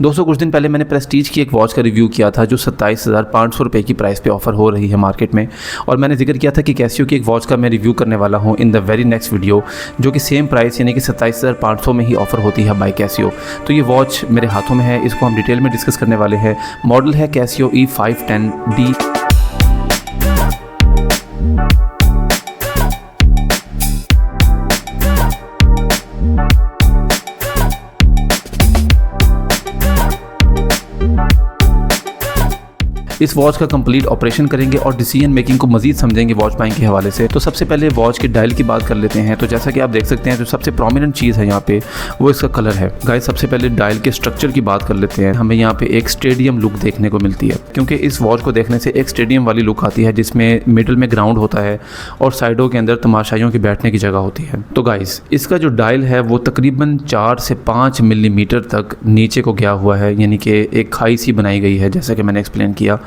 दोस्तों कुछ दिन पहले मैंने प्रेस्टीज की एक वॉच का रिव्यू किया था जो 27,500 रुपये की प्राइस पे ऑफर हो रही है मार्केट में। और मैंने जिक्र किया था कि कैसियो की एक वॉच का मैं रिव्यू करने वाला हूँ in the very next video, जो कि सेम प्राइस यानी कि 27,500 में ही ऑफर होती है बाय कैसियो। तो ये वॉच मेरे हाथों में है, इसको हम डिटेल में डिस्कस करने वाले हैं। मॉडल है कैसियो E510D। इस वॉच का कंप्लीट ऑपरेशन करेंगे और डिसीजन मेकिंग को मजीद समझेंगे वॉच बाइंग के हवाले से। तो सबसे पहले वॉच के डायल की बात कर लेते हैं। तो जैसा कि आप देख सकते हैं जो सबसे प्रोमिनेंट चीज़ है यहाँ पे वो इसका कलर है। गाइस सबसे पहले डायल के स्ट्रक्चर की बात कर लेते हैं। हमें यहाँ पे एक स्टेडियम लुक देखने को मिलती है, क्योंकि इस वॉच को देखने से एक स्टेडियम वाली लुक आती है जिसमें मिडल में ग्राउंड होता है और साइडों के अंदर तमाशाइयों की बैठने की जगह होती है। तो गाइस इसका जो डायल है वो तकरीबन 4 से 5 मिलीमीटर तक नीचे को गया हुआ है, यानी कि एक खाई सी बनाई गई है। जैसा कि मैंने एक्सप्लेन किया,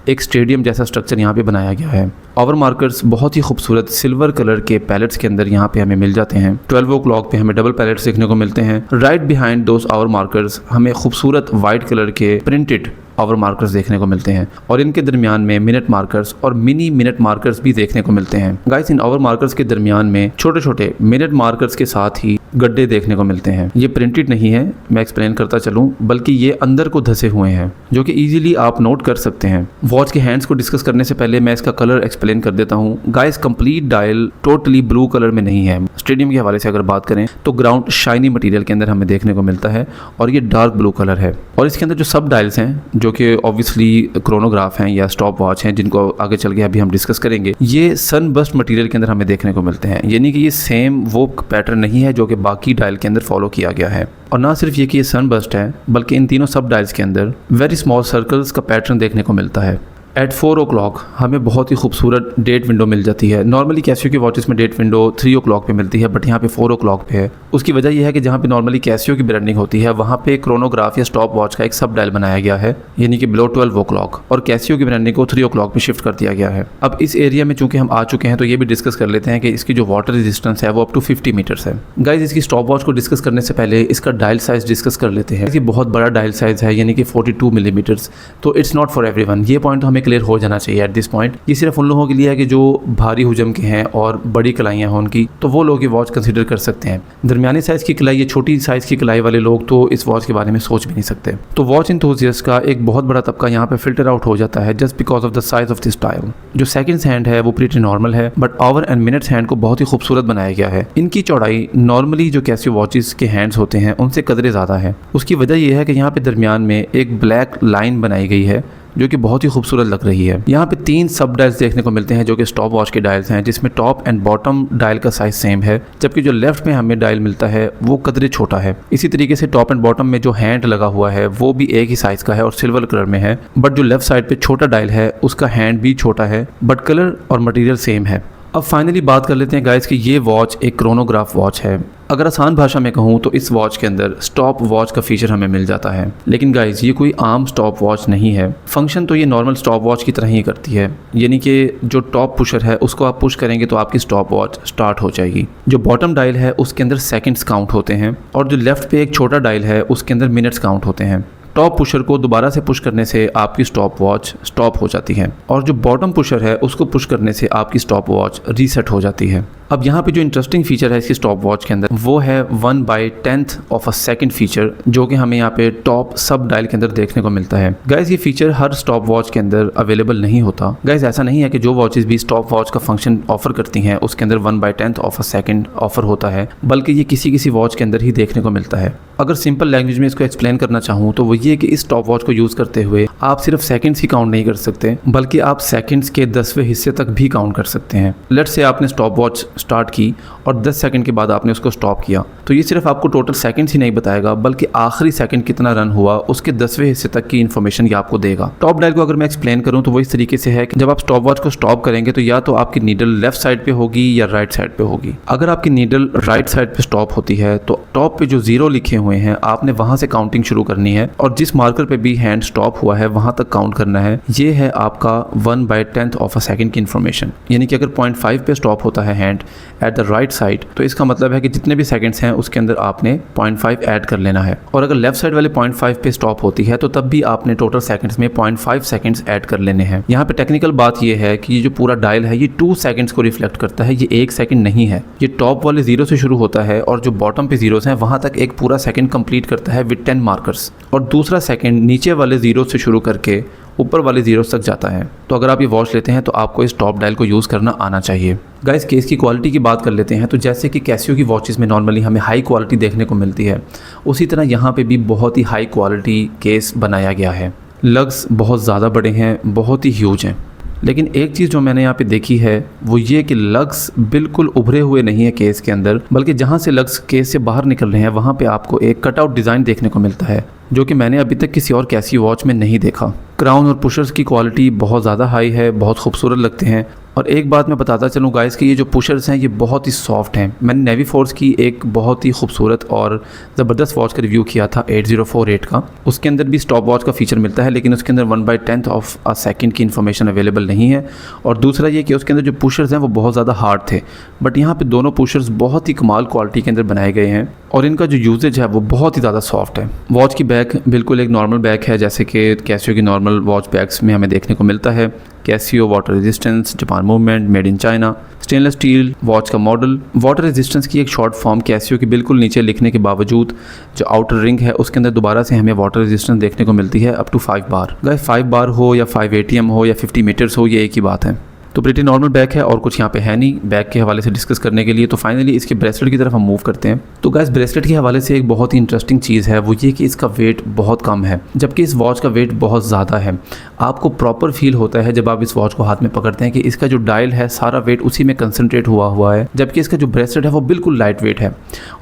एक स्टेडियम जैसा स्ट्रक्चर यहाँ पे बनाया गया है। आवर मार्कर्स बहुत ही खूबसूरत सिल्वर कलर के पैलेट्स के अंदर यहाँ पे हमें मिल जाते हैं। 12 o'clock पे हमें डबल पैलेट्स देखने को मिलते हैं। Right behind those hour markers हमें खूबसूरत वाइट कलर के प्रिंटेड आवर मार्कर्स देखने को मिलते हैं और इनके दरमियान में मिनट मार्कर्स और मिनी मिनट मार्कर्स भी देखने को मिलते हैं। गाइस इन आवर मार्कर्स के दरमियान में छोटे छोटे मिनट मार्कर्स के साथ ही गड्ढे देखने को मिलते हैं। ये प्रिंटेड नहीं है, मैं एक्सप्लेन करता चलूं, बल्कि ये अंदर को धसे हुए हैं जो कि इजीली आप नोट कर सकते हैं। वॉच के हैंड्स को डिस्कस करने से पहले मैं इसका कलर एक्सप्लेन कर देता हूँ। Guys complete dial totally blue colour में नहीं है। स्टेडियम के हवाले से अगर बात करें तो ग्राउंड शाइनी मटेरियल के अंदर हमें देखने को मिलता है और ये डार्क ब्लू कलर है। और इसके अंदर जो सब डायल्स हैं जो कि ऑब्वियसली क्रोनोग्राफ हैं या स्टॉप वॉच हैं, जिनको आगे चल के अभी हम डिस्कस करेंगे, ये सनबर्स्ट मटेरियल के अंदर हमें देखने को मिलते हैं। यानी कि ये सेम वो पैटर्न नहीं है जो कि बाकी डायल के अंदर फॉलो किया गया है। और ना सिर्फ ये कि ये सनबर्स्ट है, बल्कि इन तीनों सब डायल्स के अंदर वेरी स्मॉल सर्कल्स का पैटर्न देखने को मिलता है। एट 4 o'clock हमें बहुत ही खूबसूरत डेट विंडो मिल जाती है। नॉर्मली कैसियो की वॉचेस में डेट विंडो 3 o'clock पे मिलती है, बट यहाँ पे 4 o'clock पे है। उसकी वजह यह है कि जहाँ पे नॉर्मली कैसियो की ब्रांडिंग होती है वहाँ पे क्रोनोग्राफ या स्टॉप वॉच का एक सब डायल बनाया गया है, यानी कि बिलो 12 o'clock, और कैसियो की ब्रांडिंग को 3 o'clock पे शिफ्ट कर दिया गया है। अब इस एरिया में चूंकि हम आ चुके हैं तो ये भी डिस्कस कर लेते हैं कि इसकी जो वाटर रेजिस्टेंस है वो अप टू 50 मीटर्स है। गाइज इसकी स्टॉप वॉच को डिस्कस करने से पहले इसका डायल साइज डिस्कस कर लेते हैं। इसकी बहुत बड़ा डायल साइज है, यानी कि 42 मिलीमीटर्स। तो इट्स नॉट फॉर एवरीवन, ये पॉइंट हमें क्लियर हो जाना चाहिए एट दिस पॉइंट। ये सिर्फ उन लोगों के लिए है कि जो भारी हुजम के हैं और बड़ी कलाइयाँ हों उनकी, तो वो लोग ये वॉच कंसीडर कर सकते हैं। दरमियानी साइज़ की कलाई या छोटी साइज़ की कलाई वाले लोग तो इस वॉच के बारे में सोच भी नहीं सकते। तो वॉच एंथुसियास्ट का एक बहुत बड़ा तबका यहाँ पे फिल्टर आउट हो जाता है just because of the size of this dial. जो सेकंड्स हैंड है वो प्रीटी नॉर्मल है, but our and minutes hand को बहुत ही खूबसूरत बनाया गया है। इनकी चौड़ाई नॉर्मली जो कैसियो वॉचेस के हैंड्स होते हैं उनसे कदरे ज़्यादा है। उसकी वजह यह है कि यहाँ पे दरमियान में एक ब्लैक लाइन बनाई गई है जो कि बहुत ही खूबसूरत लग रही है। यहाँ पे 3 सब डायल्स देखने को मिलते हैं जो कि स्टॉप वॉच के डायल्स हैं, जिसमें टॉप एंड बॉटम डायल का साइज सेम है, जबकि जो लेफ्ट में हमें डायल मिलता है वो कदरे छोटा है। इसी तरीके से टॉप एंड बॉटम में जो हैंड लगा हुआ है वो भी एक ही साइज का है और सिल्वर कलर में है, बट जो लेफ्ट साइड पे छोटा डायल है उसका हैंड भी छोटा है, बट कलर और मटेरियल सेम है। अब फाइनली बात कर लेते हैं गाइस कि ये वॉच एक क्रोनोग्राफ वॉच है। अगर आसान भाषा में कहूँ तो इस वॉच के अंदर स्टॉप वॉच का फीचर हमें मिल जाता है, लेकिन गाइस ये कोई आम स्टॉप वॉच नहीं है। फंक्शन तो ये नॉर्मल स्टॉप वॉच की तरह ही करती है, यानी कि जो टॉप पुशर है उसको आप पुश करेंगे तो आपकी स्टॉप वॉच स्टार्ट हो जाएगी। जो बॉटम डायल है उसके अंदर सेकंड्स काउंट होते हैं और जो लेफ्ट पे एक छोटा डायल है उसके अंदर मिनट्स काउंट होते हैं। टॉप पुशर को दोबारा से पुश करने से आपकी स्टॉप वॉच स्टॉप हो जाती है और जो बॉटम पुशर है उसको पुश करने से आपकी स्टॉप वॉच रीसेट हो जाती है। अब यहाँ पे जो इंटरेस्टिंग फीचर है इसकी स्टॉप वॉच के अंदर वो है 1/10 ऑफ अ सेकंड फीचर, जो कि हमें यहाँ पे टॉप सब डायल के अंदर देखने को मिलता है। गाइज ये फीचर हर स्टॉप वॉच के अंदर अवेलेबल नहीं होता। गाइज ऐसा नहीं है कि जो वॉचेस भी स्टॉप वॉच का फंक्शन ऑफर करती हैं उसके अंदर 1/10 ऑफ अ सेकंड ऑफर होता है, बल्कि ये किसी किसी वॉच के अंदर ही देखने को मिलता है। अगर सिंपल लैंग्वेज में इसको एक्सप्लेन करना चाहूँ तो वो ये कि इस स्टॉप वॉच को यूज़ करते हुए आप सिर्फ सेकंड्स ही काउंट नहीं कर सकते, बल्कि आप सेकंड्स के 10वें हिस्से तक भी काउंट कर सकते हैं। लेट्स से आपने स्टॉप वॉच स्टार्ट की और 10 सेकंड के बाद आपने उसको स्टॉप किया, तो ये सिर्फ आपको टोटल सेकंड्स ही नहीं बताएगा, बल्कि आखिरी सेकंड कितना रन हुआ उसके 10वें हिस्से तक की इन्फॉर्मेशन ये आपको देगा। टॉप डायल को अगर मैं एक्सप्लेन करूँ तो वो इस तरीके से है कि जब आप स्टॉप वॉच को स्टॉप करेंगे तो या तो आपकी नीडल लेफ्ट साइड पे होगी या राइट साइड पे होगी। अगर आपकी नीडल राइट साइड पे स्टॉप होती है तो टॉप पे जो 0 लिखे हुए हैं आपने वहां से काउंटिंग शुरू करनी है और जिस मार्कर पे भी हैंड स्टॉप हुआ है वहां तक काउंट करना है। ये है आपका 1/10 ऑफ अ सेकंड की इन्फॉर्मेशन, यानी कि अगर 0.5 पे स्टॉप होता है hand at the right side, तो इसका मतलब है कि जितने भी सेकंड्स हैं उसके अंदर आपने 0.5 ऐड कर लेना है। और अगर लेफ्ट साइड वाले 0.5 पे स्टॉप होती है तो तब भी आपने टोटल सेकंड्स में 0.5 सेकंड्स ऐड कर लेने हैं। यहाँ पे टेक्निकल बात ये है कि ये जो पूरा डायल है ये 2 सेकंड्स को रिफ्लेक्ट करता है, ये 1 सेकंड नहीं है। ये टॉप वाले 0 से शुरू होता है और जो बॉटम पे जीरोस हैं वहाँ तक एक पूरा सेकंड कंप्लीट करता है विद 10 मार्कर्स, और दूसरा सेकंड नीचे वाले 0 से शुरू करके ऊपर वाले जीरोस तक जाता है। तो अगर आप ये वॉच लेते हैं तो आपको इस टॉप डायल को यूज़ करना आना चाहिए। गाइस केस की क्वालिटी की बात कर लेते हैं, तो जैसे कि कैसियो की वॉचेस में नॉर्मली हमें हाई क्वालिटी देखने को मिलती है, उसी तरह यहाँ पे भी बहुत ही हाई क्वालिटी केस बनाया गया है। लग्स बहुत ज़्यादा बड़े हैं, बहुत ही ह्यूज हैं। लेकिन एक चीज़ जो मैंने यहाँ पे देखी है वो ये कि लग्स बिल्कुल उभरे हुए नहीं है केस के अंदर, बल्कि जहाँ से लग्स केस से बाहर निकल रहे हैं वहाँ पे आपको एक कटआउट डिज़ाइन देखने को मिलता है, जो कि मैंने अभी तक किसी और कैसियो वॉच में नहीं देखा। क्राउन और पुशर्स की क्वालिटी बहुत ज़्यादा हाई है, बहुत खूबसूरत लगते हैं। और एक बात मैं बताता चलूँ गाइस कि ये जो पुशर्स हैं ये बहुत ही सॉफ्ट हैं। मैंने नेवी फोर्स की एक बहुत ही खूबसूरत और ज़बरदस्त वॉच का रिव्यू किया था 8048 का, उसके अंदर भी स्टॉप वॉच का फीचर मिलता है, लेकिन उसके अंदर 1/10 ऑफ अ सेकंड की इन्फॉर्मेशन अवेलेबल नहीं है। और दूसरा ये कि उसके अंदर जो पुशर्स हैं वो बहुत ज़्यादा हार्ड थे, बट यहाँ पे दोनों पुशर्स बहुत ही कमाल क्वालिटी के अंदर बनाए गए हैं और इनका जो यूजेज है वो बहुत ही ज़्यादा सॉफ्ट है। वॉच की बैक बिल्कुल एक नॉर्मल बैक है, जैसे कि कैसियो की नॉर्मल वॉच बैग्स में हमें देखने को मिलता है। Casio water resistance, Japan movement, made in China, stainless steel watch का मॉडल। वाटर रेजिस्टेंस की एक शॉर्ट फॉर्म कैसियो के बिल्कुल नीचे लिखने के बावजूद जो आउटर रिंग है उसके अंदर दोबारा से हमें वाटर रेजिस्टेंस देखने को मिलती है अप टू 5 बार। गाइस 5 बार हो या 5 ATM हो या 50 मीटर्स हो, ये एक ही बात है। तो प्रीटी नॉर्मल बैक है और कुछ यहाँ पे है नहीं बैक के हवाले से डिस्कस करने के लिए। तो फाइनली इसके ब्रेसलेट की तरफ हम मूव करते हैं। तो गाइस ब्रेसलेट के हवाले से एक बहुत ही इंटरेस्टिंग चीज़ है वो ये कि इसका वेट बहुत कम है, जबकि इस वॉच का वेट बहुत ज़्यादा है। आपको प्रॉपर फील होता है जब आप इस वॉच को हाथ में पकड़ते हैं कि इसका जो डायल है सारा वेट उसी में कंसनट्रेट हुआ है, जबकि इसका जो ब्रेसलेट है वो बिल्कुल लाइट वेट है।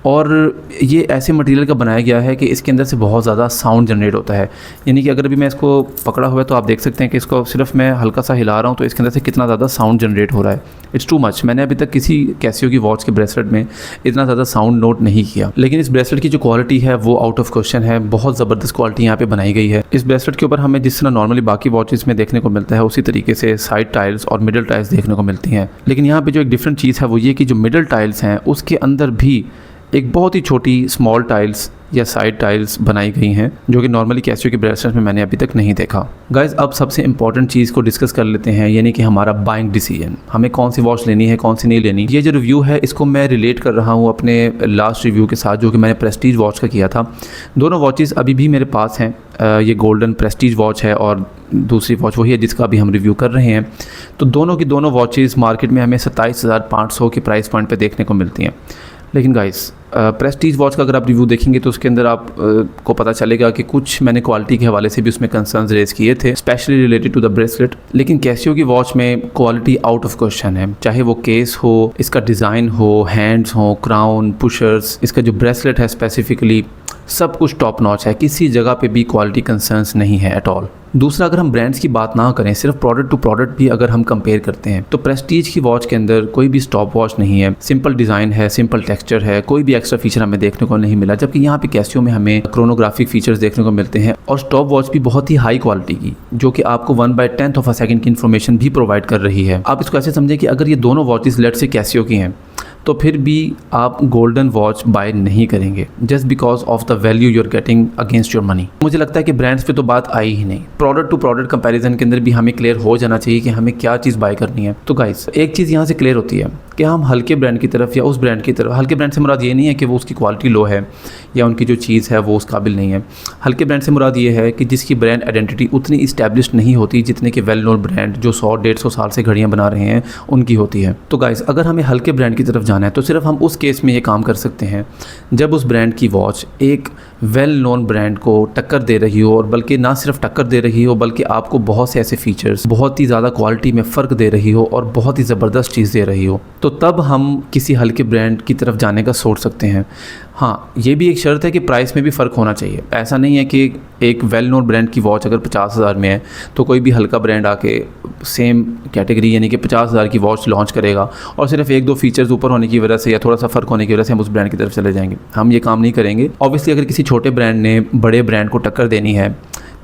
और ये ऐसे मटेरियल का बनाया गया है कि इसके अंदर से बहुत ज़्यादा साउंड जनरेट होता है। यानी कि अगर भी मैं इसको पकड़ा हुआ है तो आप देख सकते हैं कि इसको सिर्फ मैं हल्का सा हिला रहा हूँ तो इसके अंदर से कितना ज़्यादा साउंड जनरेट हो रहा है। It's too much. मैंने अभी तक किसी कैसियो की वॉच के ब्रेसलेट में इतना ज़्यादा साउंड नोट नहीं किया। लेकिन इस ब्रेसलेट की जो क्वालिटी है वो आउट ऑफ क्वेश्चन है, बहुत ज़बरदस्त क्वालिटी यहाँ पे बनाई गई है। इस ब्रेसलेट के ऊपर हमें जिस तरह नॉर्मली बाकी वॉचेस में देखने को मिलता है उसी तरीके से साइड टाइल्स और मिडल टाइल्स देखने को मिलती हैं। लेकिन यहाँ पे जो एक डिफरेंट चीज़ है वो ये कि जो मिडल टाइल्स हैं उसके अंदर भी एक बहुत ही छोटी स्मॉल टाइल्स या साइड टाइल्स बनाई गई हैं, जो कि नॉर्मली कैसियो के ब्रेसलेट में मैंने अभी तक नहीं देखा। गाइज अब सबसे इंपॉर्टेंट चीज़ को डिस्कस कर लेते हैं, यानी कि हमारा बाइंग डिसीजन, हमें कौन सी वॉच लेनी है कौन सी नहीं लेनी। ये जो रिव्यू है इसको मैं रिलेट कर रहा हूँ अपने लास्ट रिव्यू के साथ जो कि मैंने प्रेस्टीज वॉच का किया था। दोनों वॉचेस अभी भी मेरे पास हैं। ये गोल्डन प्रेस्टीज वॉच है और दूसरी वॉच वही है जिसका अभी हम रिव्यू कर रहे हैं। तो दोनों की दोनों वॉचेस मार्केट में हमें 27,500 के प्राइस पॉइंट पे देखने को मिलती हैं। लेकिन गाइस प्रेस्टीज वॉच का अगर आप रिव्यू देखेंगे तो उसके अंदर आप को पता चलेगा कि कुछ मैंने क्वालिटी के हवाले से भी उसमें कंसर्न्स रेज किए थे, specially related to the bracelet. लेकिन कैसियो की वॉच में क्वालिटी आउट ऑफ क्वेश्चन है, चाहे वो केस हो, इसका डिज़ाइन हो, हैंड्स हो, क्राउन, पुशर्स, इसका जो ब्रेसलेट है स्पेसिफिकली, सब कुछ टॉप नॉच है। किसी जगह पे भी क्वालिटी कंसर्न्स नहीं है एट ऑल। दूसरा, अगर हम ब्रांड्स की बात ना करें, सिर्फ प्रोडक्ट टू प्रोडक्ट भी अगर हम कंपेयर करते हैं तो प्रेस्टीज की वॉच के अंदर कोई भी स्टॉप वॉच नहीं है, सिंपल डिज़ाइन है, सिंपल टेक्सचर है, कोई भी एक्स्ट्रा फीचर हमें देखने को नहीं मिला। जबकि यहाँ पे कैसियो में हमें क्रोनोग्राफिक फीचर्स देखने को मिलते हैं और स्टॉप वॉच भी बहुत ही हाई क्वालिटी की, जो कि आपको 1/10 ऑफ अ सेकंड की इन्फॉर्मेशन भी प्रोवाइड कर रही है। आप इसको ऐसे समझें कि अगर ये दोनों वॉचेस लेट से कैसियो की हैं तो फिर भी आप गोल्डन वॉच बाय नहीं करेंगे just because of the value you are getting against your money. मुझे लगता है कि ब्रांड्स पे तो बात आई ही नहीं, प्रोडक्ट टू प्रोडक्ट कंपैरिजन के अंदर भी हमें क्लियर हो जाना चाहिए कि हमें क्या चीज़ बाय करनी है। तो गाइस एक चीज़ यहाँ से क्लियर होती है कि हम हल्के ब्रांड की तरफ या उस ब्रांड की तरफ, हल्के ब्रांड से मुराद ये नहीं है कि वो उसकी क्वालिटी लो है या उनकी जो चीज़ है वो उस काबिल नहीं है। हल्के ब्रांड से मुराद ये है कि जिसकी ब्रांड आइडेंटिटी उतनी इस्टेब्लिश नहीं होती जितने के वेल नोन ब्रांड जो 100-150 साल से घड़ियाँ बना रहे हैं उनकी होती है। तो गाइस अगर हमें हल्के ब्रांड की तरफ जाना है तो सिर्फ हम उस केस में ये काम कर सकते हैं जब उस ब्रांड की वॉच एक वेल नोन ब्रांड को टक्कर दे रही हो, और बल्कि ना सिर्फ टक्कर दे रही हो बल्कि आपको बहुत से ऐसे फीचर्स, बहुत ही ज़्यादा क्वालिटी में फ़र्क दे रही हो और बहुत ही ज़बरदस्त चीज़ दे रही हो, तो तब हम किसी हल्के ब्रांड की तरफ जाने का सोच सकते हैं। हाँ, ये भी एक शर्त है कि प्राइस में भी फ़र्क होना चाहिए। ऐसा नहीं है कि एक वेल नोन ब्रांड की वॉच अगर 50,000 में है तो कोई भी हल्का ब्रांड आके सेम कैटेगरी यानी कि 50,000 की वॉच लॉन्च करेगा और सिर्फ 1-2 फीचर्स ऊपर होने की वजह से या थोड़ा सा फ़र्क होने की वजह से हम उस ब्रांड की तरफ चले जाएंगे। हम ये काम नहीं करेंगे। ऑब्वियसली अगर किसी छोटे ब्रांड ने बड़े ब्रांड को टक्कर देनी है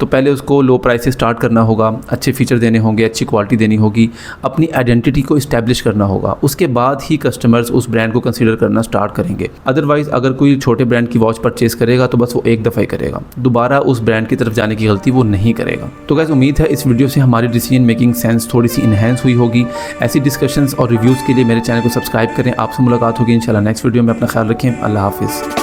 तो पहले उसको लो प्राइस से स्टार्ट करना होगा, अच्छे फीचर देने होंगे, अच्छी क्वालिटी देनी होगी, अपनी आइडेंटिटी को इस्टेब्लिश करना होगा। उसके बाद ही कस्टमर्स उस ब्रांड को कंसीडर करना स्टार्ट करेंगे। अदरवाइज़ अगर कोई छोटे ब्रांड की वॉच परचेस करेगा तो बस वो एक दफ़ा ही करेगा, दोबारा उस ब्रांड की तरफ जाने की गलती वो नहीं करेगा। तो गाइस उम्मीद है इस वीडियो से हमारी डिसीजन मेकिंग सेंस थोड़ी सी इन्हेंस हुई होगी। ऐसी डिस्कशंस और रिव्यूज़ के लिए मेरे चैनल को सब्सक्राइब करें। आपसे मुलाकात होगी इंशाल्लाह नेक्स्ट वीडियो में। अपना ख्याल रखें। अल्लाह हाफिज़।